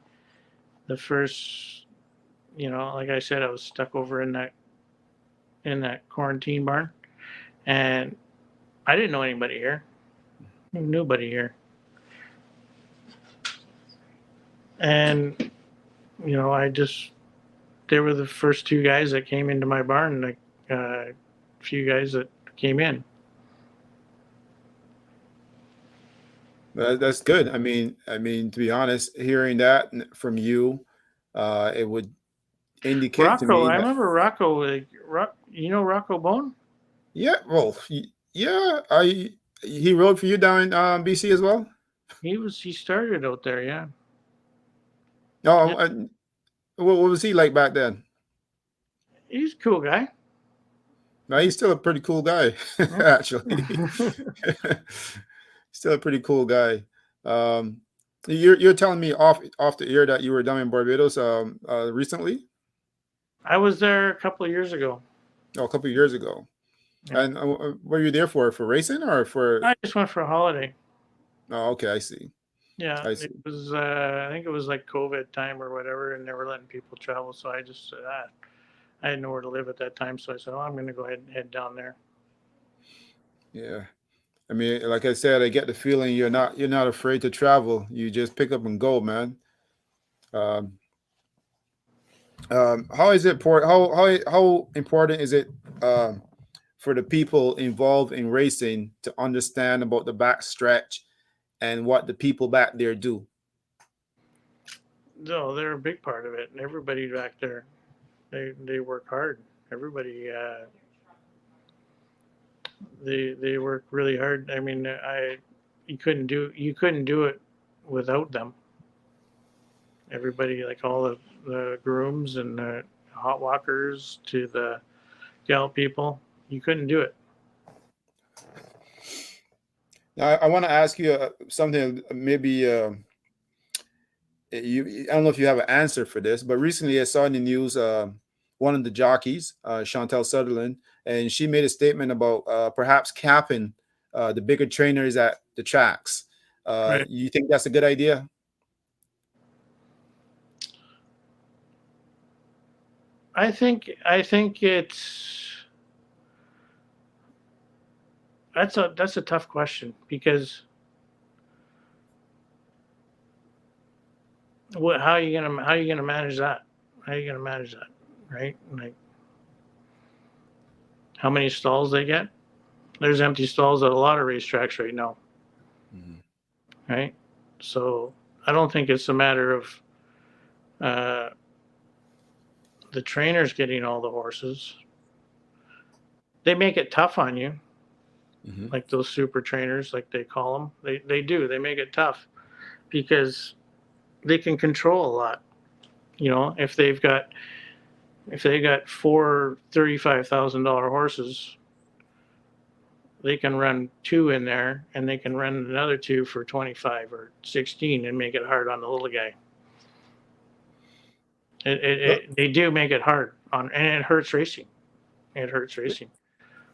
S2: the first, like I said, I was stuck over in that quarantine barn, and I didn't know anybody here. Nobody here, and I just they were the first two guys that came into my barn. Like a few guys that came in.
S1: That's good. I mean, to be honest, hearing that from you, it would indicate to
S2: Rocco,
S1: me
S2: I
S1: that
S2: remember Rocco. Like, Rocco Bone.
S1: yeah, well, yeah, I he rode for you down in BC as well.
S2: He started out there. Yeah,
S1: No,
S2: yeah.
S1: what was he like back then?
S2: He's a cool guy.
S1: No, he's still a pretty cool guy, actually. Still a pretty cool guy. Um, you're telling me off the air that you were down in Barbados recently?
S2: I was there a couple of years ago.
S1: Oh, a couple of years ago.
S2: Yeah,
S1: And were you there for racing or for?
S2: I just went for a holiday.
S1: Oh, okay, I see.
S2: Yeah,
S1: I
S2: it
S1: see.
S2: was. I think it was like COVID time or whatever, and they were letting people travel. So I just said, I had nowhere to live at that time, so I said, "Oh, I'm going to go ahead and head down there."
S1: Yeah. I mean, like I said, I get the feeling you're not afraid to travel. You just pick up and go, man. Um, How is it important? How important is it for the people involved in racing to understand about the back stretch and what the people back there do?
S2: No, they're a big part of it, and everybody back there, they work hard. Everybody, they work really hard. I mean, I you couldn't do it without them. Everybody, like all the grooms and the hot walkers to the gal people, you couldn't do it.
S1: Now, I want to ask you something. Maybe I don't know if you have an answer for this, but recently I saw in the news one of the jockeys, Chantel Sutherland, and she made a statement about perhaps capping the bigger trainers at the tracks.
S2: Right.
S1: You think that's a good idea?
S2: I think that's a tough question because how are you gonna manage that? How are you gonna manage that? Right? Like how many stalls they get? There's empty stalls at a lot of racetracks right now,
S1: Mhm.
S2: right? So I don't think it's a matter of uh, the trainers getting all the horses. They make it tough on you,
S1: Mhm.
S2: like those super trainers, like they call them. They do. They make it tough because they can control a lot. You know, if they got four $35,000 horses, they can run two in there and they can run another two for 25 or 16 and make it hard on the little guy.
S1: Uh,
S2: They do make it hard on, and it hurts racing. It hurts racing.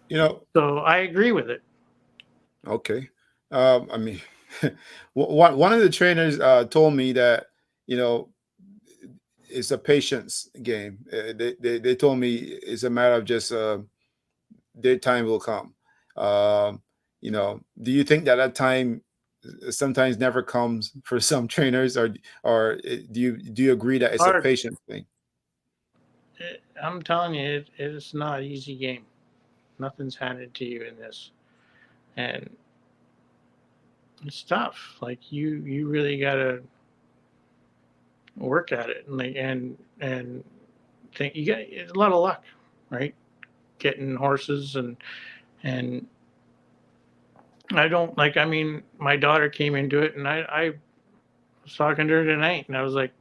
S1: You know,
S2: So I agree with it.
S1: okay. I mean, one of the trainers told me that you know it's a patience game. They told me it's a matter of just their time will come. Um, do you think that that time sometimes never comes for some trainers, or do you agree that it's a
S2: Hard.
S1: patience thing?
S2: I'm telling you, it's not an easy game. Nothing's handed to you in this, and it's tough. Like you really gotta work at it, and think you got a lot of luck, right? Getting horses and I don't like. I mean, my daughter came into it, and I was talking to her tonight, and I was like,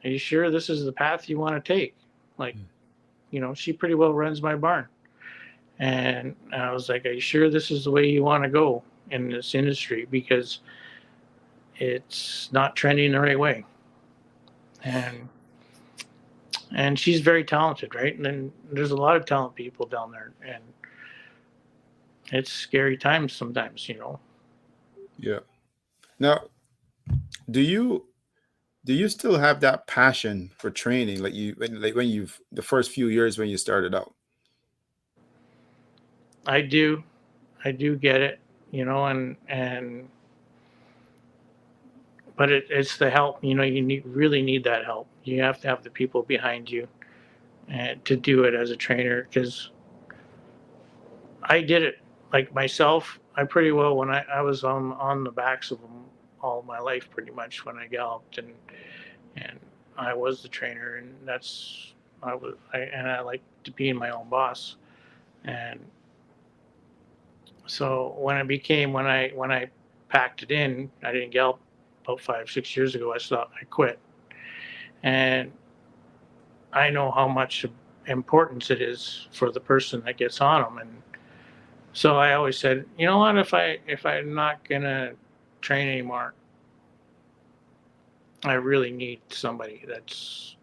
S2: "Are you sure this is the path you want to take?" Like, she pretty well runs my barn, and I was like, "Are you sure this is the way you want to go in this industry? Because it's not trending the right way." And she's very talented, right? And then there's a lot of talented people down there, and it's scary times sometimes,
S1: Yeah. Now, do you do you still have that passion for training, like when you've the first few years when you started out?
S2: I do, I do get it, and but it's the help. You really need that help. You have to have the people behind you and to do it as a trainer because I did it like myself. I pretty well when I was on the backs of them all my life pretty much when I galloped and I was the trainer and I like to be my own boss and so when I packed it in I didn't gallop about 5-6 years ago. I quit and I know how much importance it is for the person that gets on them. And so I always said, you know what, if I'm not gonna train anymore, I really need somebody that's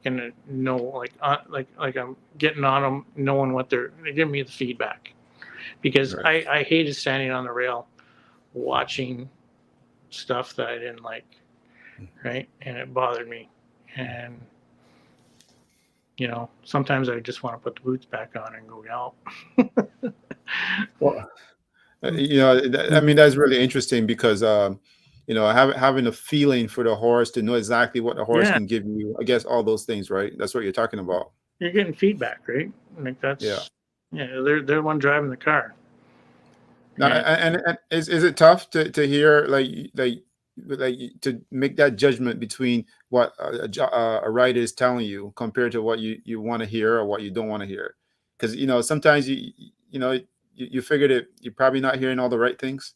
S2: gonna know, like I'm getting on them, knowing what they give me the feedback because
S1: Right.
S2: I hated standing on the rail watching stuff that I didn't like, right, and it bothered me, and sometimes I just want to put the boots back on and go out.
S1: Well, I mean that's really interesting because having a feeling for the horse to know exactly what the horse
S2: Yeah,
S1: can give you. I guess all those things, right? That's what you're talking about.
S2: you're getting feedback, right? Like
S1: Yeah.
S2: that's yeah, they're the one driving the car.
S1: Now,
S2: Yeah,
S1: and is it tough to hear to make that judgment between what a writer is telling you compared to what you want to hear or what you don't want to hear? Because sometimes you figure that you're probably not hearing all the right things.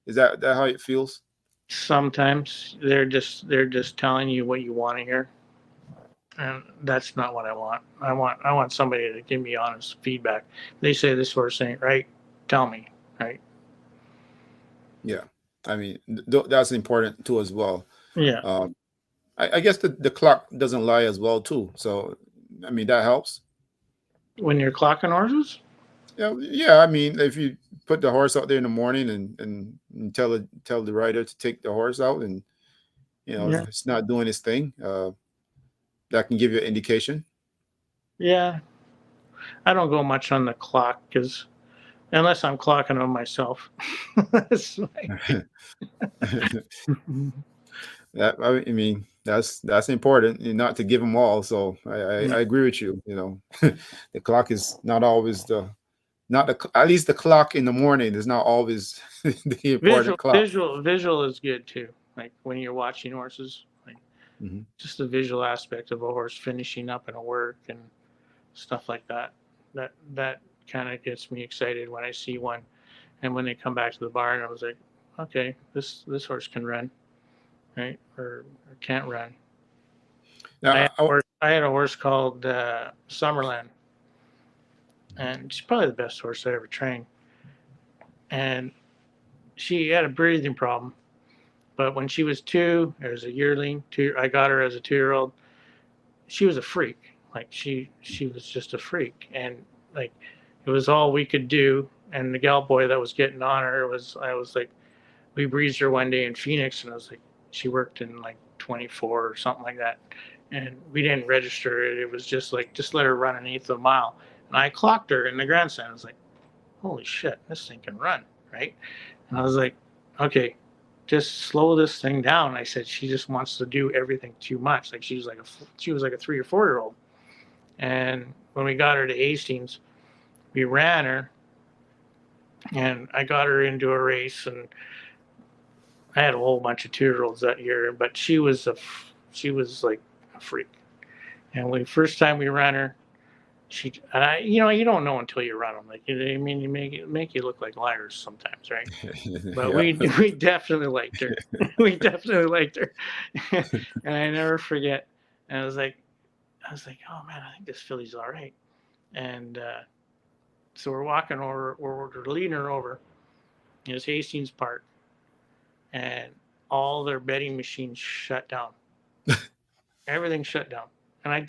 S1: Is that how it feels?
S2: sometimes they're just telling you what you want to hear, and that's not what I want. I want somebody to give me honest feedback. They say this horse ain't right. Tell me, right?
S1: Yeah, I mean that's important too as well.
S2: Yeah.
S1: Um, I guess the clock doesn't lie as well too. So I mean that helps.
S2: When you're clocking horses,
S1: Yeah, yeah. I mean, if you put the horse out there in the morning and tell the rider to take the horse out, and if
S2: yeah,
S1: it's not doing its thing, that can give you an indication.
S2: yeah. I don't go much on the clock because unless I'm clocking on myself. That's
S1: I mean, that's important, not to give them all. So I agree with you. The clock is not always not the at least the clock in the morning is not always the important
S2: visual,
S1: clock.
S2: visual, visual is good too. Like when you're watching horses, like
S1: Hmm.
S2: just the visual aspect of a horse finishing up in a work and stuff like that. That kind of gets me excited when I see one, and when they come back to the barn, I was like, okay, this horse can run, right, or can't run. I had
S1: Now,
S2: a horse, I had a horse called Summerland, and she's probably the best horse I ever trained, and she had a breathing problem. But when she was two, there was a yearling. Two, I got her as a 2 year old. She was a freak. Like she was just a freak, and like it was all we could do. And the gal boy that was getting on her was I was like, we breezed her one day in Phoenix, and I was like, she worked in like 24 or something like that, and we didn't register it. It was just like just let her run an eighth of a mile, and I clocked her in the grandstand. I was like, holy shit, this thing can run, right? And I was like, okay, just slow this thing down. I said, she just wants to do everything too much. Like she was like a 3 or 4 year old. And when we got her to Hastings, we ran her, and I got her into a race, and I had a whole bunch of 2 year olds that year, but she was like a freak. And when first time we ran her, she and I, you don't know until you run them. Like I mean, you make you look like liars sometimes, right? But
S1: yeah.
S2: we definitely liked her. We definitely liked her, and I never forget. And I was like, oh man, I think this filly's all right. And so we're walking over, we're leading her over. It's Hastings Park, and all their betting machines shut down. Everything shut down. And I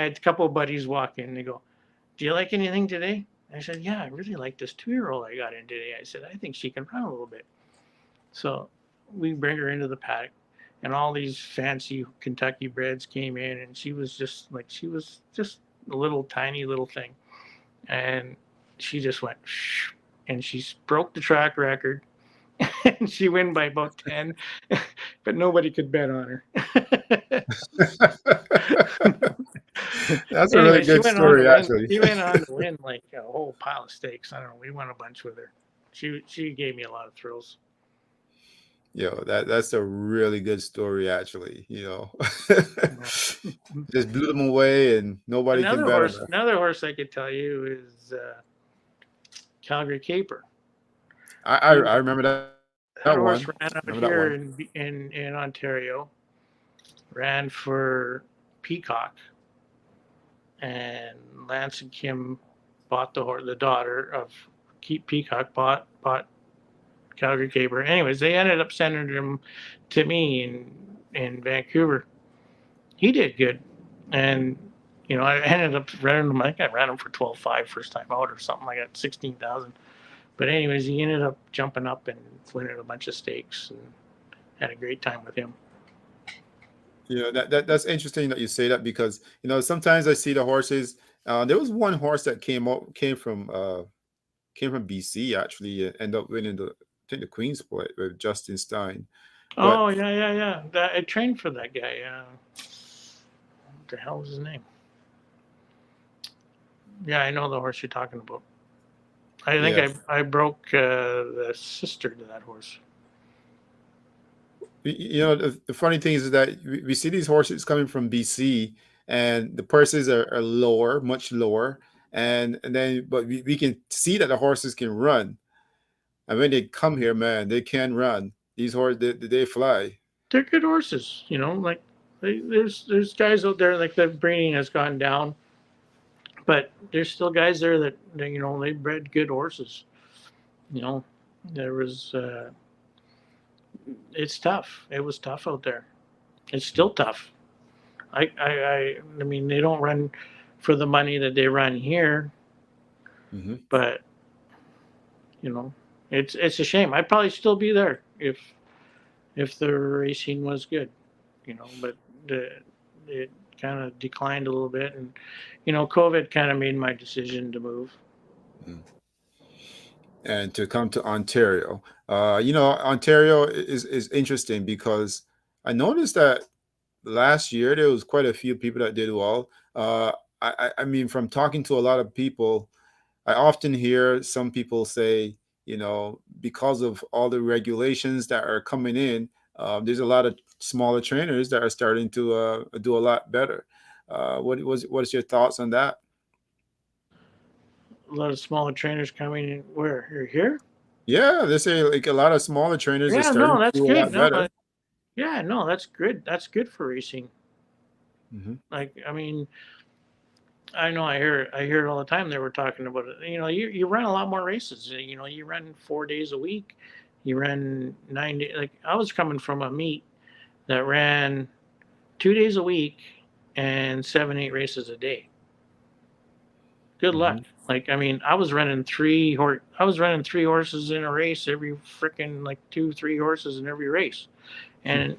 S2: had a couple of buddies walk in. And they go, "Do you like anything today?" I said, "Yeah, I really like this 2 year old I got in today." I said, "I think she can run a little bit." So we bring her into the paddock, and all these fancy Kentucky breds came in, and she was just a little tiny little thing, and she just went, shh, and she broke the track record, and she won by about 10, but nobody could bet on her.
S1: That's a really
S2: Anyway, she
S1: good
S2: went on to
S1: story,
S2: win.
S1: actually.
S2: She went on to win like a whole pile of stakes. I don't know. We won a bunch with her. She gave me a lot of thrills.
S1: That's a really good story, actually.
S2: Yeah.
S1: Just blew them away, and nobody can
S2: Another
S1: bet on
S2: horse,
S1: her.
S2: another horse I could tell you is Calgary Caper. He
S1: I remember that
S2: That
S1: one.
S2: horse ran
S1: Remember
S2: out
S1: that one.
S2: here in Ontario. Ran for Peacock, and Lance and Kim bought the horse. The daughter of Keep Peacock bought Calgary Caper. Anyways, they ended up sending him to me in Vancouver. He did good, and I ended up running him. I think I ran him for 12.5 first time out or something like that, 16,000. But anyways, he ended up jumping up and winning a bunch of stakes, and had a great time with him.
S1: That's interesting that you say that because sometimes I see the horses. There was one horse that came from BC actually, end up winning the I think the Queen's Plate with Justin Stein. But
S2: Oh yeah, yeah, yeah. That, I trained for that guy. What the hell was his name? Yeah, I know the horse you're talking about. I think
S1: yeah,
S2: I broke the sister to that horse.
S1: the funny thing is that we see these horses coming from BC, and the purses are lower, much lower, and then but we can see that the horses can run, and when they come here, man, they can run. These horses they fly.
S2: They're good horses, you know. Like there's guys out there like the breeding has gone down, but there's still guys there that you know they bred good horses. You know, there was it's tough. It was tough out there. It's still tough. I mean they don't run for the money that they run here,
S1: Hmm.
S2: but you know it's a shame. I'd probably still be there if the racing was good. You know, but it kind of declined a little bit, and you know, COVID kind of made my decision to move.
S1: And to come to Ontario, Ontario is interesting because I noticed that last year there was quite a few people that did well. I mean, from talking to a lot of people, I often hear some people say, because of all the regulations that are coming in, there's a lot of smaller trainers that are starting to do a lot better. What's your thoughts on that?
S2: A lot of smaller trainers coming in. Where you're here?
S1: Yeah, they say like a lot of smaller trainers are
S2: Yeah,
S1: starting
S2: no,
S1: to
S2: that's
S1: do a
S2: good.
S1: lot
S2: No,
S1: better.
S2: yeah, no, that's good. That's good for racing.
S1: Hmm.
S2: Like, I mean, I know I hear it all the time. They were talking about it. You know, you run a lot more races. You know, you run 4 days a week. You run 9 days. Like I was coming from a meet that ran 2 days a week and 7, 8 races a day. Good luck.
S1: Hmm.
S2: Like I mean, I was running three horses in a race every freaking like 2, 3 horses in every race, and it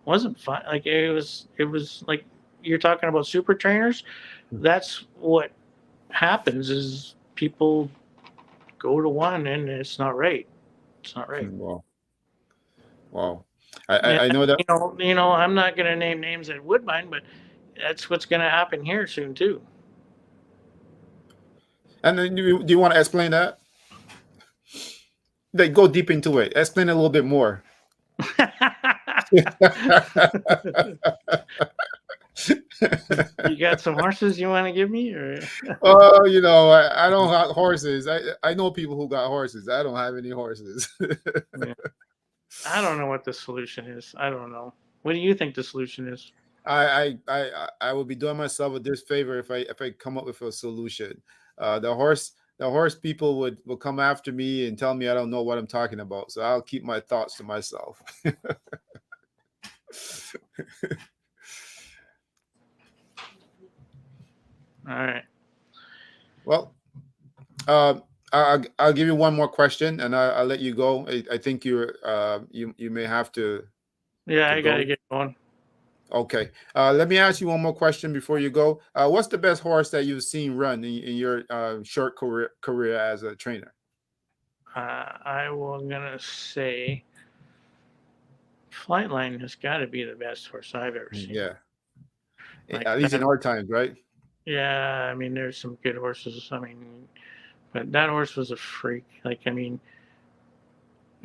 S2: wasn't fun. Like it was like you're talking about super trainers. That's what happens is people go to one and it's not right. It's not right.
S1: Wow, wow. I,
S2: And
S1: I I know that.
S2: I'm not going to name names at Woodbine, but that's what's going to happen here soon too.
S1: And then do you want to explain that? Like, go deep into it. Explain a little bit more.
S2: You got some horses you want to give me, or
S1: Oh, I don't have horses. I know people who got horses. I don't have any horses.
S2: yeah. I don't know what the solution is. I don't know. What do you think the solution is?
S1: I would be doing myself a disfavor if I come up with a solution. The horse people would come after me and tell me I don't know what I'm talking about. So I'll keep my thoughts to myself.
S2: All right.
S1: Well, I'll give you one more question, and I'll let you go. I think you may have
S2: Yeah,
S1: to
S2: I got to
S1: go.
S2: get going.
S1: Okay. Let me ask you one more question before you go. What's the best horse that you've seen run in your short career as a trainer?
S2: I was gonna say Flightline has got to be the best horse I've ever seen.
S1: Yeah,
S2: Like
S1: at least in
S2: that.
S1: our times, right?
S2: Yeah, I mean, there's some good horses. I mean, but that horse was a freak. Like, I mean,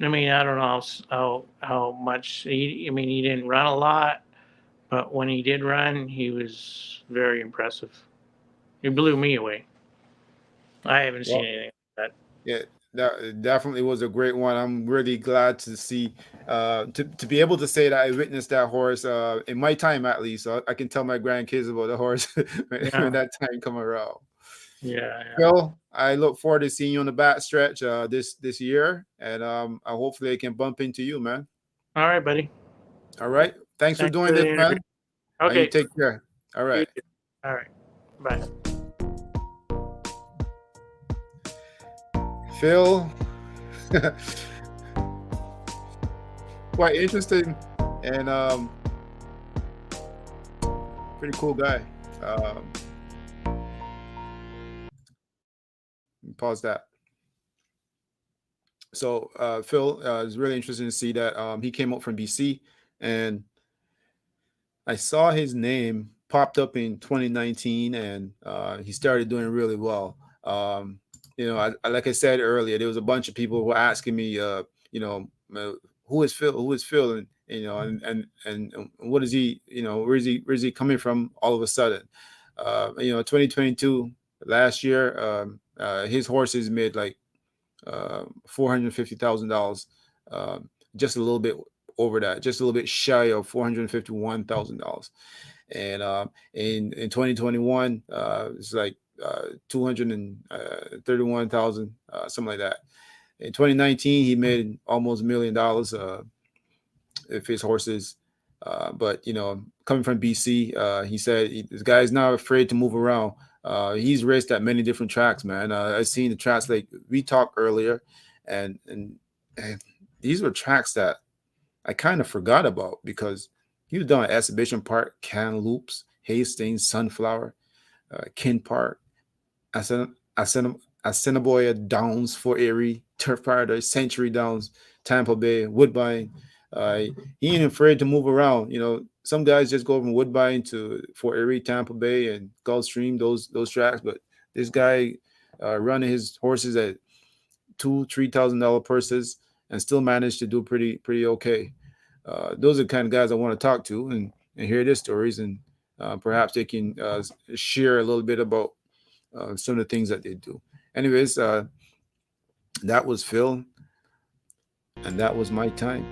S2: I don't know how much he. I mean, he didn't run a lot, but when he did run, he was very impressive. He blew me away. I haven't seen
S1: Well,
S2: anything like
S1: yeah, that definitely was a great one. I'm really glad to see, to be able to say that I witnessed that horse in my time at least. So I can tell my grandkids about the horse
S2: that.
S1: when
S2: Yeah,
S1: that time come around.
S2: yeah, yeah.
S1: Phil, I look forward to seeing you on the back stretch this year, and hopefully I can bump into you, man.
S2: All right, buddy.
S1: All right, thanks for
S2: Thanks
S1: doing
S2: for the
S1: this,
S2: interview.
S1: man. You
S2: Okay.
S1: take care. All
S2: You
S1: right.
S2: too. All right. Bye.
S1: Phil, quite interesting and pretty cool guy. Um, Pause that. So Phil, it's really interesting to see that he came up from BC, and I saw his name popped up in 2019, and he started doing really well. Like I said earlier, there was a bunch of people who were asking me, uh, who is Phil? Who is Phil? And what is he? Where's he coming from? All of a sudden, 2022 last year, his horses made like $450,000, just a little bit over that, just a little bit shy of $451,000. And in 2021, it's like 231,000, something like that. In 2019, he made almost $1 million if his horses. But coming from BC, he said this guy's not afraid to move around. He's raced at many different tracks, man. I've seen the tracks like we talked earlier, and these were tracks that I kind of forgot about because he was down at Exhibition Park, Kamloops, Hastings, Sunflower, Kin Park, Assiniboia Downs, Fort Erie, Turf Paradise, Century Downs, Tampa Bay, Woodbine. Uh, he ain't afraid to move around. Some guys just go from Woodbine to Fort Erie, Tampa Bay, and Gulfstream, those tracks. But this guy running his horses at $2,000-3,000 purses and still managed to do pretty okay. Those are the kind of guys I want to talk to and hear their stories, and perhaps they can share a little bit about some of the things that they do. Anyways, that was Phil, and that was my time.